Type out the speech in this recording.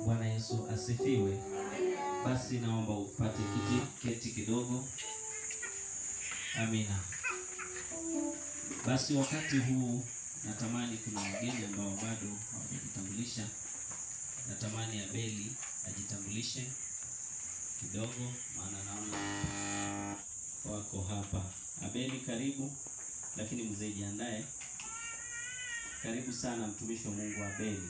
Bwana Yesu asifiwe. Basi naomba upate kiti kidogo. Amina. Basi wakati huu natamani kuna wageni ambao bado hawajitambulisha. Natamani Abeli ajitambulishe kidogo, maana naona wako hapa. Abeli, karibu, lakini mzee jiandae. Karibu sana mtumishi wa Mungu Abeli.